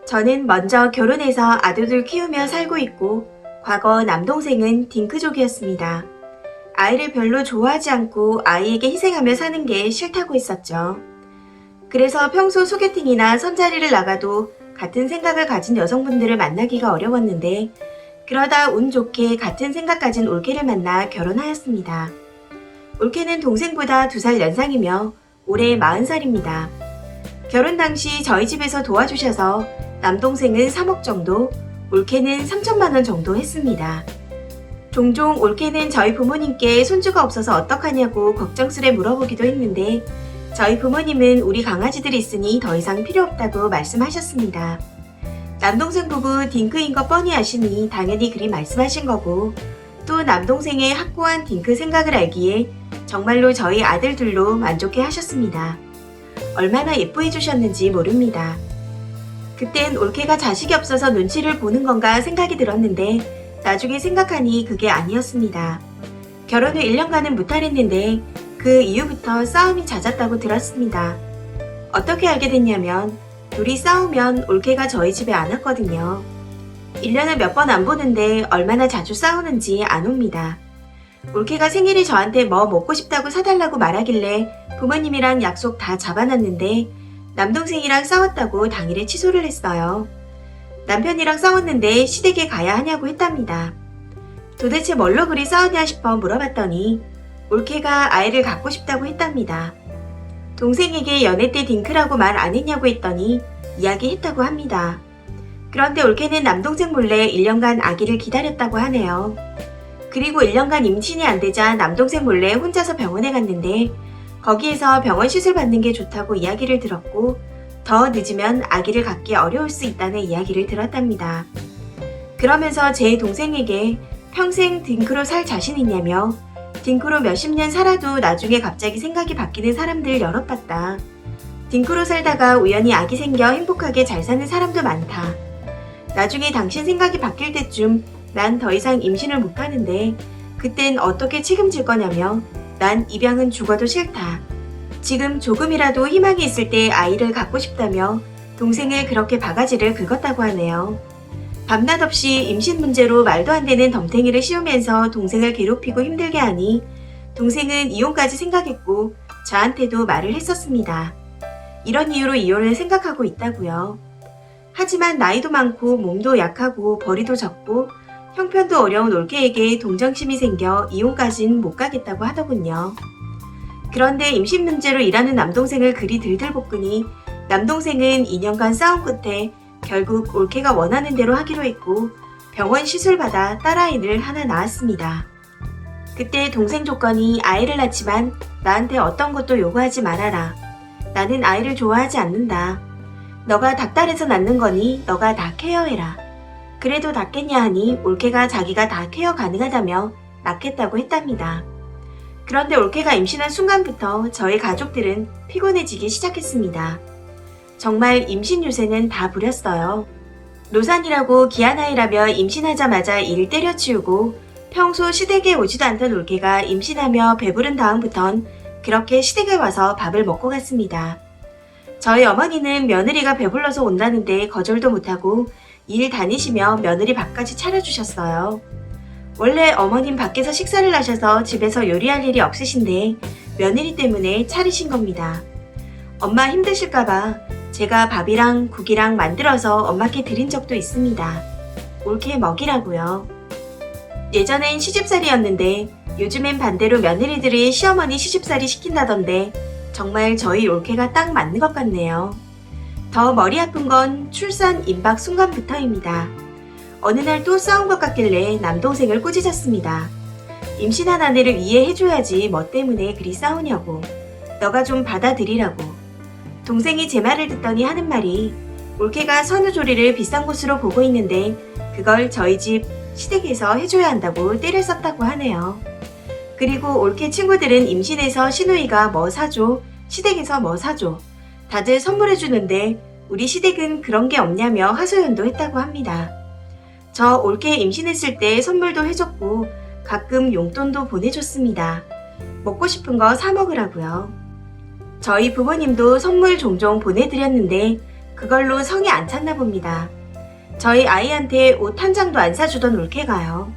저는 먼저 결혼해서 아들들 키우며 살고 있고, 과거 남동생은 딩크족이었습니다. 아이를 별로 좋아하지 않고 아이에게 희생하며 사는 게 싫다고 했었죠. 그래서 평소 소개팅이나 선자리를 나가도 같은 생각을 가진 여성분들을 만나기가 어려웠는데, 그러다 운 좋게 같은 생각 가진 올케를 만나 결혼하였습니다. 올케는 동생보다 2살 연상이며 올해 40살입니다. 결혼 당시 저희 집에서 도와주셔서 남동생은 3억 정도, 올케는 3천만 원 정도 했습니다. 종종 올케는 저희 부모님께 손주가 없어서 어떡하냐고 걱정스레 물어보기도 했는데, 저희 부모님은 우리 강아지들이 있으니 더 이상 필요 없다고 말씀하셨습니다. 남동생 부부 딩크인 거 뻔히 아시니 당연히 그리 말씀하신 거고, 또 남동생의 확고한 딩크 생각을 알기에 정말로 저희 아들들로 만족해 하셨습니다. 얼마나 예뻐해 주셨는지 모릅니다. 그땐 올케가 자식이 없어서 눈치를 보는 건가 생각이 들었는데, 나중에 생각하니 그게 아니었습니다. 결혼 후 1년간은 무탈했는데 그 이후부터 싸움이 잦았다고 들었습니다. 어떻게 알게 됐냐면, 둘이 싸우면 올케가 저희 집에 안 왔거든요. 1년을 몇 번 안 보는데 얼마나 자주 싸우는지 안 옵니다. 올케가 생일에 저한테 뭐 먹고 싶다고 사달라고 말하길래 부모님이랑 약속 다 잡아놨는데, 남동생이랑 싸웠다고 당일에 취소를 했어요. 남편이랑 싸웠는데 시댁에 가야 하냐고 했답니다. 도대체 뭘로 그리 싸우냐 싶어 물어봤더니 올케가 아이를 갖고 싶다고 했답니다. 동생에게 연애 때 딩크라고 말 안 했냐고 했더니 이야기했다고 합니다. 그런데 올케는 남동생 몰래 1년간 아기를 기다렸다고 하네요. 그리고 1년간 임신이 안 되자 남동생 몰래 혼자서 병원에 갔는데, 거기에서 병원 시술 받는 게 좋다고 이야기를 들었고, 더 늦으면 아기를 갖기 어려울 수 있다는 이야기를 들었답니다. 그러면서 제 동생에게 평생 딩크로 살 자신 있냐며, 딩크로 몇십 년 살아도 나중에 갑자기 생각이 바뀌는 사람들 여럿 봤다. 딩크로 살다가 우연히 아기 생겨 행복하게 잘 사는 사람도 많다. 나중에 당신 생각이 바뀔 때쯤 난 더 이상 임신을 못하는데 그땐 어떻게 책임질 거냐며, 난 입양은 죽어도 싫다. 지금 조금이라도 희망이 있을 때 아이를 갖고 싶다며 동생을 그렇게 바가지를 긁었다고 하네요. 밤낮 없이 임신 문제로 말도 안 되는 덤탱이를 씌우면서 동생을 괴롭히고 힘들게 하니 동생은 이혼까지 생각했고 저한테도 말을 했었습니다. 이런 이유로 이혼을 생각하고 있다고요. 하지만 나이도 많고 몸도 약하고 벌이도 적고 형편도 어려운 올케에게 동정심이 생겨 이혼까진 못 가겠다고 하더군요. 그런데 임신 문제로 일하는 남동생을 그리 들들 볶으니 남동생은 2년간 싸움 끝에 결국 올케가 원하는 대로 하기로 했고, 병원 시술 받아 딸아이를 하나 낳았습니다. 그때 동생 조건이 아이를 낳지만 나한테 어떤 것도 요구하지 말아라. 나는 아이를 좋아하지 않는다. 너가 닭달에서 낳는 거니 너가 다 케어해라. 그래도 낫겠냐 하니 올케가 자기가 다 케어 가능하다며 낳겠다고 했답니다. 그런데 올케가 임신한 순간부터 저희 가족들은 피곤해지기 시작했습니다. 정말 임신 유세는 다 부렸어요. 노산이라고 기한아이라며 임신하자마자 일 때려치우고, 평소 시댁에 오지도 않던 올케가 임신하며 배부른 다음부턴 그렇게 시댁에 와서 밥을 먹고 갔습니다. 저희 어머니는 며느리가 배불러서 온다는데 거절도 못하고 일 다니시며 며느리 밥까지 차려주셨어요. 원래 어머님 밖에서 식사를 하셔서 집에서 요리할 일이 없으신데 며느리 때문에 차리신 겁니다. 엄마 힘드실까봐 제가 밥이랑 국이랑 만들어서 엄마께 드린 적도 있습니다. 올케 먹이라고요. 예전엔 시집살이였는데 요즘엔 반대로 며느리들이 시어머니 시집살이 시킨다던데 정말 저희 올케가 딱 맞는 것 같네요. 더 머리 아픈 건 출산 임박 순간부터입니다. 어느 날 또 싸운 것 같길래 남동생을 꾸짖었습니다. 임신한 아내를 이해해줘야지 뭐 때문에 그리 싸우냐고. 너가 좀 받아들이라고. 동생이 제 말을 듣더니 하는 말이, 올케가 선우조리를 비싼 곳으로 보고 있는데 그걸 저희 집 시댁에서 해줘야 한다고 떼를 썼다고 하네요. 그리고 올케 친구들은 임신해서 시누이가 뭐 사줘, 시댁에서 뭐 사줘, 다들 선물해주는데 우리 시댁은 그런 게 없냐며 하소연도 했다고 합니다. 저 올케 임신했을 때 선물도 해줬고 가끔 용돈도 보내줬습니다. 먹고 싶은 거 사 먹으라고요. 저희 부모님도 선물 종종 보내드렸는데 그걸로 성이 안 찼나 봅니다. 저희 아이한테 옷 한 장도 안 사주던 올케가요.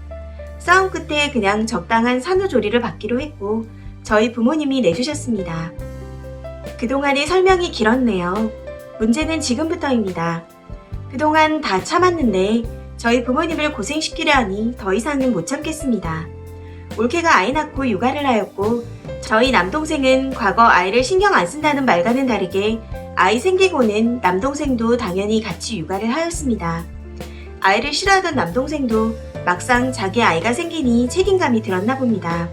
싸움 끝에 그냥 적당한 산후조리를 받기로 했고 저희 부모님이 내주셨습니다. 그동안의 설명이 길었네요. 문제는 지금부터입니다. 그동안 다 참았는데 저희 부모님을 고생시키려 하니 더 이상은 못 참겠습니다. 올케가 아이 낳고 육아를 하였고 저희 남동생은 과거 아이를 신경 안 쓴다는 말과는 다르게 아이 생기고는 남동생도 당연히 같이 육아를 하였습니다. 아이를 싫어하던 남동생도 막상 자기 아이가 생기니 책임감이 들었나 봅니다.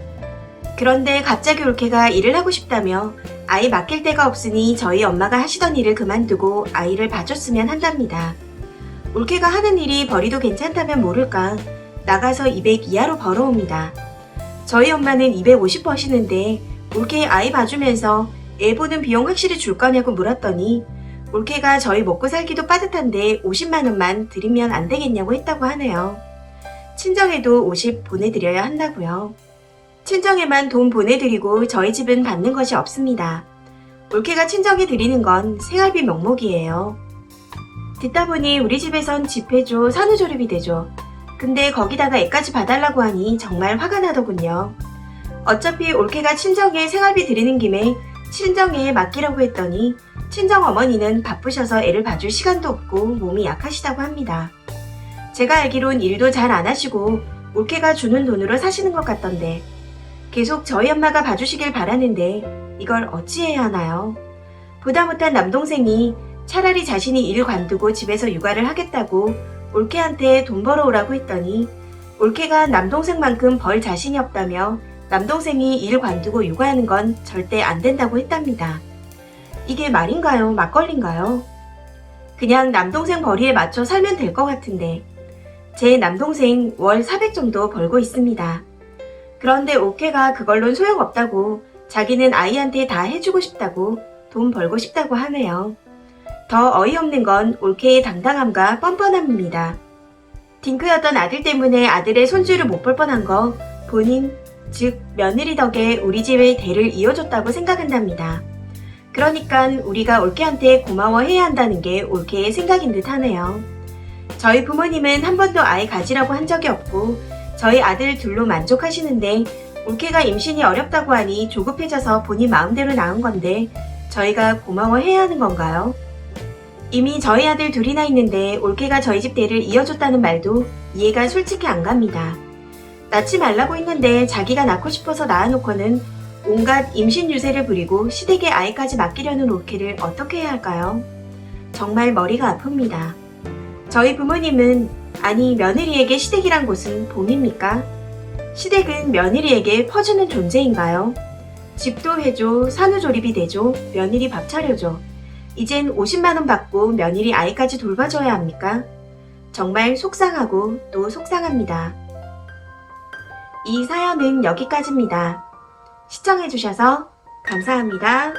그런데 갑자기 올케가 일을 하고 싶다며 아이 맡길 데가 없으니 저희 엄마가 하시던 일을 그만두고 아이를 봐줬으면 한답니다. 올케가 하는 일이 벌이도 괜찮다면 모를까 나가서 200 이하로 벌어옵니다. 저희 엄마는 250 버시는데 올케 아이 봐주면서 애 보는 비용 확실히 줄 거냐고 물었더니 올케가 저희 먹고 살기도 빠듯한데 50만 원만 드리면 안 되겠냐고 했다고 하네요. 친정에도 50 보내드려야 한다고요. 친정에만 돈 보내드리고 저희 집은 받는 것이 없습니다. 올케가 친정에 드리는 건 생활비 명목이에요. 듣다 보니 우리 집에선 집 해줘, 산후조리비 대줘. 근데 거기다가 애까지 봐달라고 하니 정말 화가 나더군요. 어차피 올케가 친정에 생활비 드리는 김에 친정에 맡기려고 했더니 친정 어머니는 바쁘셔서 애를 봐줄 시간도 없고 몸이 약하시다고 합니다. 제가 알기론 일도 잘 안 하시고 올케가 주는 돈으로 사시는 것 같던데 계속 저희 엄마가 봐주시길 바라는데 이걸 어찌해야 하나요? 보다 못한 남동생이 차라리 자신이 일 관두고 집에서 육아를 하겠다고 올케한테 돈 벌어오라고 했더니 올케가 남동생만큼 벌 자신이 없다며 남동생이 일 관두고 육아하는 건 절대 안 된다고 했답니다. 이게 말인가요? 막걸리인가요? 그냥 남동생 벌이에 맞춰 살면 될 것 같은데 제 남동생 월 400 정도 벌고 있습니다. 그런데 올케가 그걸론 소용없다고 자기는 아이한테 다 해주고 싶다고 돈 벌고 싶다고 하네요. 더 어이없는 건 올케의 당당함과 뻔뻔함입니다. 딩크였던 아들 때문에 아들의 손주를 못 볼 뻔한 거 본인, 즉 며느리 덕에 우리 집의 대를 이어줬다고 생각한답니다. 그러니까 우리가 올케한테 고마워해야 한다는 게 올케의 생각인 듯 하네요. 저희 부모님은 한 번도 아이 가지라고 한 적이 없고 저희 아들 둘로 만족하시는데 올케가 임신이 어렵다고 하니 조급해져서 본인 마음대로 낳은 건데 저희가 고마워해야 하는 건가요? 이미 저희 아들 둘이나 있는데 올케가 저희 집 대를 이어줬다는 말도 이해가 솔직히 안 갑니다. 낳지 말라고 했는데 자기가 낳고 싶어서 낳아놓고는 온갖 임신 유세를 부리고 시댁에 아이까지 맡기려는 올케를 어떻게 해야 할까요? 정말 머리가 아픕니다. 저희 부모님은 아니 며느리에게 시댁이란 곳은 봄입니까? 시댁은 며느리에게 퍼주는 존재인가요? 집도 해줘, 산후조리비 대줘, 며느리 밥 차려줘. 이젠 50만원 받고 며느리 아이까지 돌봐줘야 합니까? 정말 속상하고 또 속상합니다. 이 사연은 여기까지입니다. 시청해주셔서 감사합니다.